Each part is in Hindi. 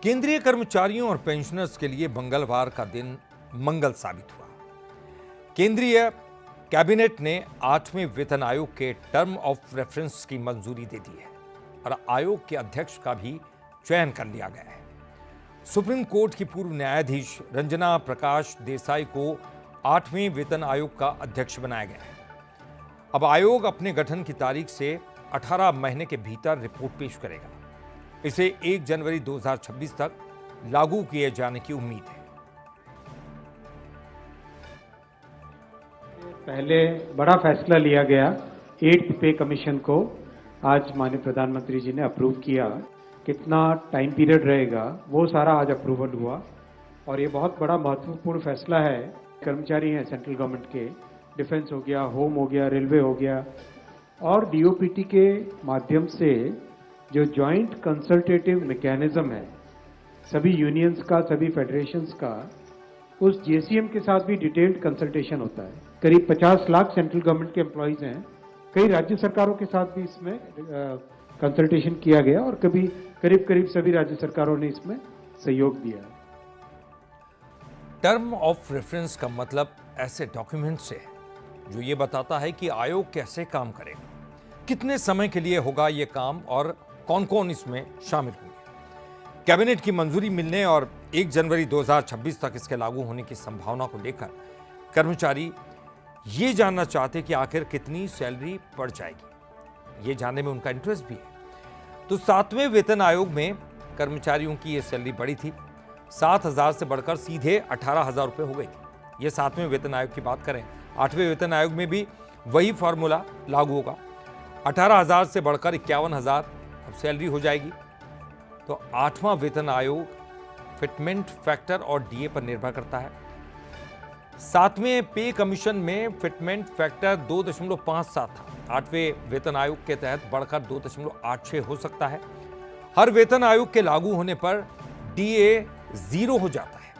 केंद्रीय कर्मचारियों और पेंशनर्स के लिए मंगलवार का दिन मंगल साबित हुआ। केंद्रीय कैबिनेट ने 8वें वेतन आयोग के टर्म ऑफ रेफरेंस की मंजूरी दे दी है और आयोग के अध्यक्ष का भी चयन कर लिया गया है। सुप्रीम कोर्ट की पूर्व न्यायाधीश रंजना प्रकाश देसाई को 8वें वेतन आयोग का अध्यक्ष बनाया गया है। अब आयोग अपने गठन की तारीख से 18 महीने के भीतर रिपोर्ट पेश करेगा। इसे 1 जनवरी 2026 तक लागू किए जाने की उम्मीद है। पहले बड़ा फैसला लिया गया 8th पे कमीशन को आज माननीय प्रधानमंत्री जी ने अप्रूव किया। कितना टाइम पीरियड रहेगा वो सारा आज अप्रूवल हुआ और ये बहुत बड़ा महत्वपूर्ण फैसला है। कर्मचारी हैं सेंट्रल गवर्नमेंट के, डिफेंस हो गया, होम हो गया, रेलवे हो गया और डीओपीटी के माध्यम से जो जॉइंट कंसल्टेटिव मैकेनिज्म है सभी यूनियंस का, सभी फेडरेशंस का, उस जेसीएम के साथ भी डिटेल्ड कंसल्टेशन होता है। करीब 50 लाख सेंट्रल गवर्नमेंट के एम्प्लॉइज हैं। कई राज्य सरकारों के साथ भी इसमें कंसल्टेशन किया गया और करीब सभी राज्य सरकारों ने इसमें सहयोग दिया है। टर्म ऑफ रेफरेंस का मतलब ऐसे डॉक्यूमेंट से है जो ये बताता है कि आयोग कैसे काम करेगा, कितने समय के लिए होगा ये काम और कौन कौन इसमें शामिल होंगे। कैबिनेट की मंजूरी मिलने और 1 जनवरी 2026 तक इसके लागू होने की संभावना को लेकर कर्मचारी ये जानना चाहते कि आखिर कितनी सैलरी बढ़ जाएगी। ये जानने में उनका इंटरेस्ट भी है। तो 7वें वेतन आयोग में कर्मचारियों की ये सैलरी बढ़ी थी। 7,000 से बढ़कर सीधे 18,000 रुपये हो गई थी। ये 7वें वेतन आयोग की बात करें। 8वें वेतन आयोग में भी वही फॉर्मूला लागू होगा। 18,000 से बढ़कर 51,000 अब सैलरी हो जाएगी। तो 8वां वेतन आयोग फिटमेंट फैक्टर और डीए पर निर्भर करता है। 7वें पे कमीशन में फिटमेंट फैक्टर 2.57 था। 8वें वेतन आयोग के तहत बढ़कर 2.86 हो सकता है। हर वेतन आयोग के लागू होने पर डीए 0 हो जाता है।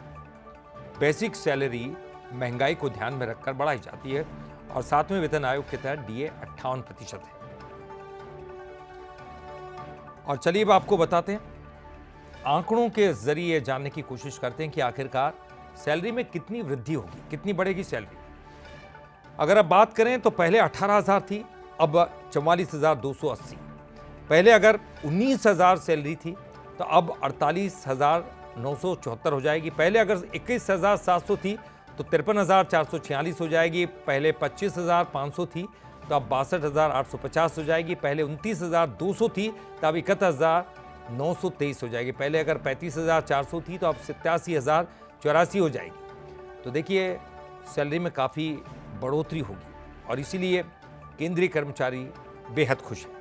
बेसिक सैलरी महंगाई को ध्यान में रखकर बढ़ाई जाती है और 7वें वेतन आयोग के तहत डीए 58% है। और चलिए अब आपको बताते हैं, आंकड़ों के जरिए जानने की कोशिश करते हैं कि आखिरकार सैलरी में कितनी वृद्धि होगी, कितनी बढ़ेगी सैलरी। अगर अब बात करें तो पहले 18,000 थी, अब 44,280। पहले अगर 19,000 सैलरी थी तो अब 48,974 हो जाएगी। पहले अगर 21,700 थी तो 53,446 हो जाएगी। पहले 25,500 थी तो अब 62,850 हो जाएगी। पहले 29,200 थी तो अब 71,923 हो जाएगी। पहले अगर 35,400 थी तो अब 87,084 हो जाएगी। तो देखिए सैलरी में काफ़ी बढ़ोतरी होगी और इसीलिए केंद्रीय कर्मचारी बेहद खुश हैं।